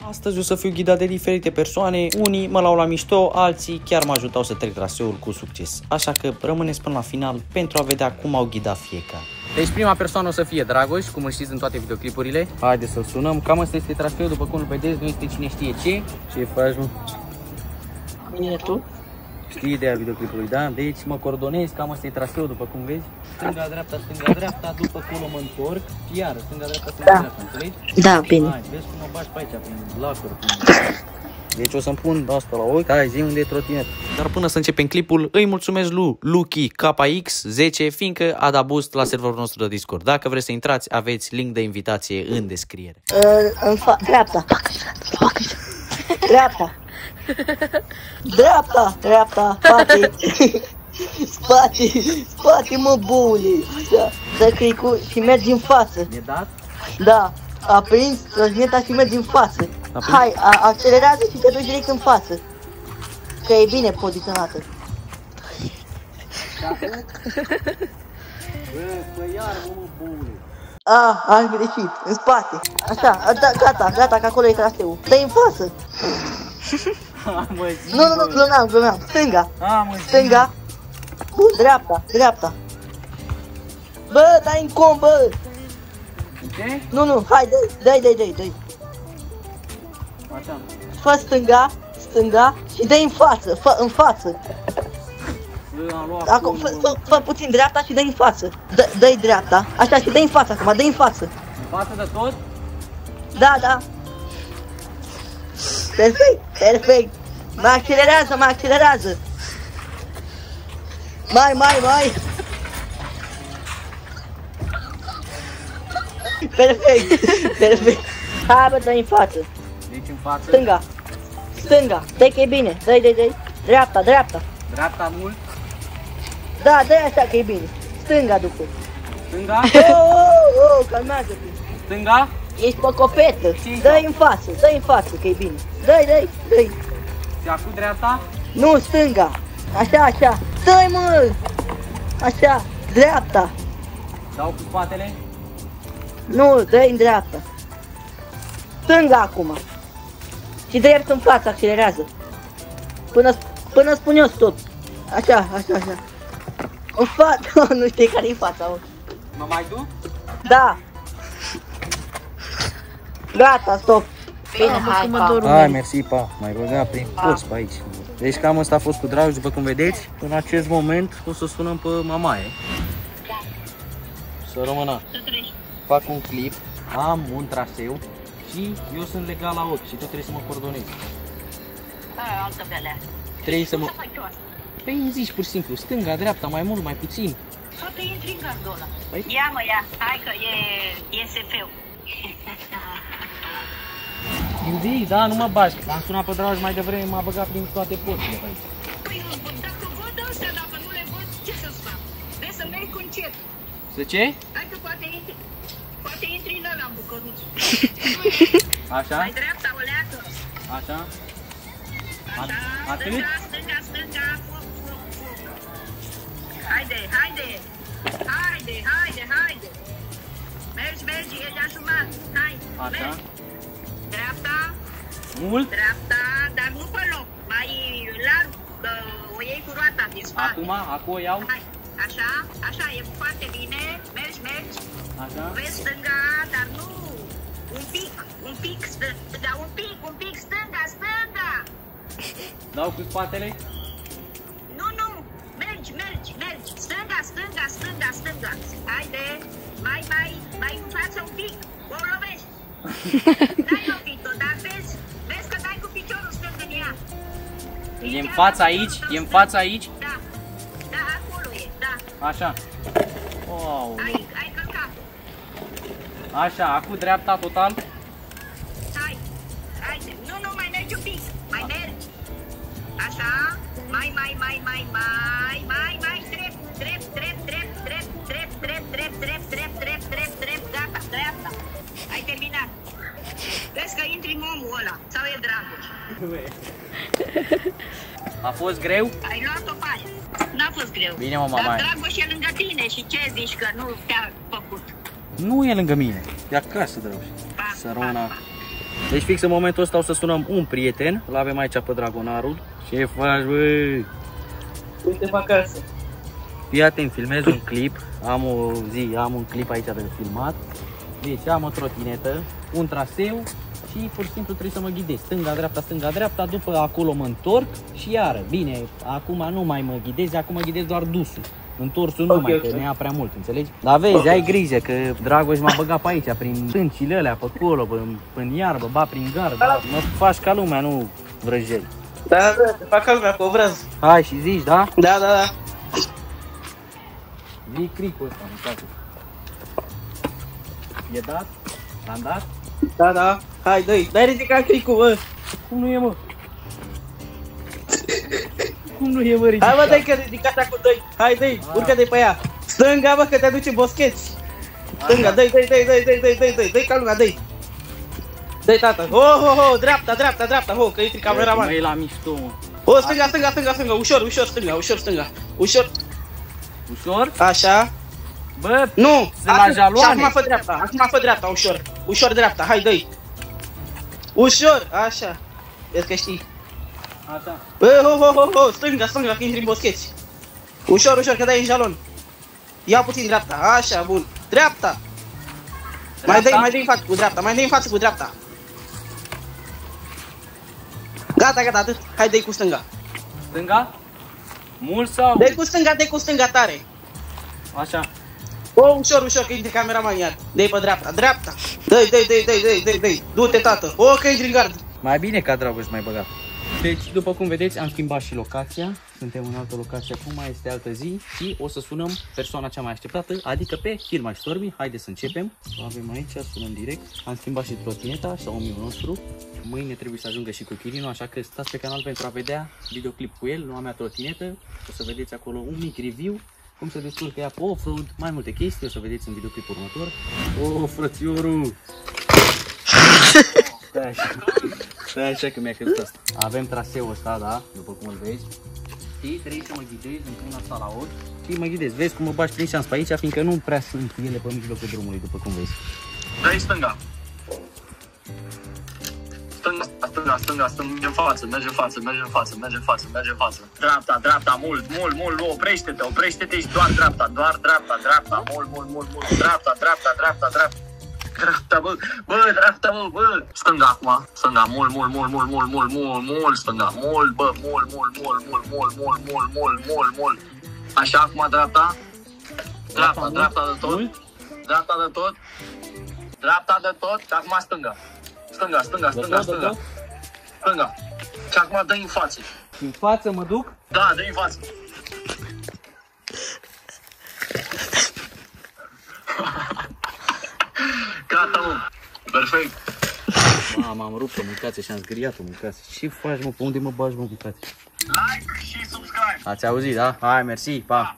Astăzi o să fiu ghidat de diferite persoane, unii mă luau la mișto, alții chiar mă ajutau să trec traseul cu succes. Așa că rămâneți până la final pentru a vedea cum au ghidat fiecare. Deci prima persoană o să fie Dragoș, cum îl știți în toate videoclipurile. Haideți să-l sunăm, cam asta este traseul, după cum îl vedeți, nu este cine știe ce. Ce faci, mă? Bine, tu? Știi ideea videoclipului, da? Deci mă coordonez, cam asta e traseul, după cum vezi. Stânga, dreapta, după acolo mă întorc. Și iară, stânga, dreapta, înțelegi? Da, bine. Hai, vezi cum mă bași pe aici, prin lacuri. Deci o să-mi pun asta la ochi. Hai, zi unde e trotinet. Dar până să începem clipul, îi mulțumesc lui Lucky KX10, fiindcă a dat boost la serverul nostru de Discord. Dacă vreți să intrați, aveți link de invitație în descriere. Dreapta. Dreapta. Dreapta, spate, mă, bule. Să click și mergi în față. E dat? Da, aprins trotineta și mergi în față. Hai, accelerează și te duci direct în față. Că e bine poziționată. Bă, iar, mă, bule. Am greșit, în spate. Așa, gata, că acolo e traseul. Dă-i în față. Nu, glămeam. Stânga. Bun, dreapta. Bă, dai în com, bă. Ce? Nu, hai, dai. Așa. Fă stânga și dă-i în față. Acum, fă puțin dreapta și dă-i în față. Dă-i dreapta, așa, și dă-i în față acum, dă-i în față. În față de tot? Da. Perfect. Mă accelerează. Mai. Perfect. Hai, bă, dă-i în față. Deci în față? Stânga. Dă-i că e bine. Dă-i. Dreapta. Dreapta mult? Da, dă-i așa că e bine. Stânga după. Stânga? Calmează-te. Stânga? Ești pe copetă. Dă-i în față că e bine. Dă-i. Și acum dreapta? Nu, stânga. Așa. Dă-i, mă. Așa, dreapta. Dau cu spatele? Nu, dă-i în dreapta. Stânga acum. Și drept în față, accelerează. Până spun eu stop. Așa. În față, nu știi care e fața, mă. Mă mai duc? Da. Gata, stop. Bine, hai, pa. Hai, mersi, pa. Mai băga prin post pe aici. Deci cam asta a fost cu Dragoș, după cum vedeți. În acest moment o să sunăm pe mamaie. Să rămână. Fac un clip, am un traseu și eu sunt legat la ochi și tu trebuie să mă coordonezi. Altă belea. Trebuie să mă... Ce faci tu asta? Păi îmi zici pur și simplu, stânga, dreapta, mai mult, mai puțin. Sau te intri în gardul ăla. Păi? Ia, hai că e SF-ul. Îmi zici, da, nu mă bagi. Am sunat pe Dragoș mai devreme, m-a băgat prin toate posturile pe aici. Păi, dacă văd astea, dacă nu le văd, ce să-ți fac? Trebuie să mergi cu încet. Să ce? Hai că poate intri în ăla, în bucăruț. Așa? Mai dreapta, o leacă. Așa? Așa, stânga, foc. Haide. Mergi, e de-a jumătate. Hai, mergi. Dreapta. Mult? Dreapta, dar nu pe loc. Mai larg, o iei cu roata din spate. Acum o iau? Hai, așa, e foarte bine. Mergi. Așa? Vezi stânga, dar nu. Un pic, stânga. Dau cu spatele? Nu, mergi. Stânga. Haide, mai în față un pic, o lovești. Dai lovit-o, dar vezi că dai cu piciorul stâng în ea. E în fața aici? E în fața aici? Da, acolo e, da. Așa. Wow. Ai călcat. Așa, acum dreapta total? Haide, nu, mai mergi un pic, mai mergi. Așa, mai, drept, gata, dreapta. Ai terminat. Vezi că intri în omul ăla, sau e Dragoș? A fost greu? Ai luat-o pe aia. N-a fost greu. Bine, mă, mamaie. Dar Dragoș e lângă tine și ce zici că nu te-a făcut? Nu e lângă mine. E acasă, Dragoș. Să rămână. Deci fix în momentul ăsta o să sunăm un prieten. Îl avem aici pe Dragonarul. Ce faci, bă? Uite-mă acasă. Fii atent, filmez un clip. Am un clip aici de filmat. Deci am o trotinetă, un traseu și pur și simplu trebuie să mă ghidez. Stânga, dreapta, după acolo mă întorc și iară. Bine, acum nu mai mă ghidez, acum mă ghidez doar dusul. Întorsul nu mai, că ne ia prea mult, înțelegi? Dar vezi, ai grijă că Dragoș m-a băgat pe aici, prin stâncile alea, pe acolo, prin iarbă, ba prin gard. Mă faci ca lumea, nu vrăjeli. Da, te fac ca lumea cu obraz. Hai și zici, da? Da. Vii cricul ăsta, mâncați. E dat? L-am dat? Da. Hai, dă-i. Dai ridica cricul, bă. Cum nu e, mă? Cum nu e, mă, ridicat? Hai, bă, dai că ridicat acum, dă-i. Hai, dă-i, urcă de pe ea. Stânga, bă, că te aduce boscheți. Stânga, dă-i, dă-i ca lumea, dă-i. Dă-i, tată. Ho, dreapta, ho, că intri cameraman. Mă, e la mișto, mă. O, stânga, ușor, stânga. Ușor. Ușor? Așa. Bă, nu, la jaloane. Acum fă dreapta, ușor dreapta, hai, dă-i. Ușor, așa. Vezi că știi. Așa. Bă, ho, stânga, că intri în boscheți. Ușor, că dai în jalon. Ia puțin dreapta, așa, bun. Dreapta. Mai dai în față cu dreapta, Gata, atât. Hai, dă-i cu stânga. Stânga? Mult sau? Dă-i cu stânga tare. Așa. O, ușor, că intri cameraman iar. Dă-i pe dreapta. Dă-i. Du-te, tată. O, că intri în gard. Mai bine ca Dragoș mai băgat. Deci, după cum vedeți, am schimbat și locația. Suntem în altă locație acum, este altă zi și o să sunăm persoana cea mai așteptată, adică pe Hirma Stormy. Haideți să începem. O avem aici, sunăm direct. Am schimbat și trotineta sau omul nostru. Mâine trebuie să ajungă și cu Chirinu, așa că stați pe canal pentru a vedea videoclip cu el, noua mea trotinetă. O să vedeți acolo un mic review, cum se descurcă ea pe off-road, mai multe chestii, o să vedeți în videoclipul următor. O, frățiorul! Stai așa că mi-a căzut asta. Avem traseul ăsta, da, după cum îl vezi. Și trebuie să mă ghidez din prima asta la ori. Și mă ghidez, vezi cum mă bagi prin șans pe aici, fiindcă nu prea sunt ele pe mijlocul drumului, după cum vezi. Dă-i stânga. Stânga, merge în față. Dreapta, mult, oprește-te și doar dreapta, mult, dreapta. Dreapta, bă. Stânga acum, mult, stânga, mult. Așa, acum dreapta. Dreapta de tot, și acum stânga. Stânga. Și acum dă-i în față. În față mă duc? Da, dă-i în față. Gata, mă. Perfect. Mama, am rupt-o, mâncați și am zgâriat-o, mâncați. Ce faci, mă? Pe unde mă bagi, mă, mâncați? Like și subscribe. Ați auzit, da? Hai, mersi, pa!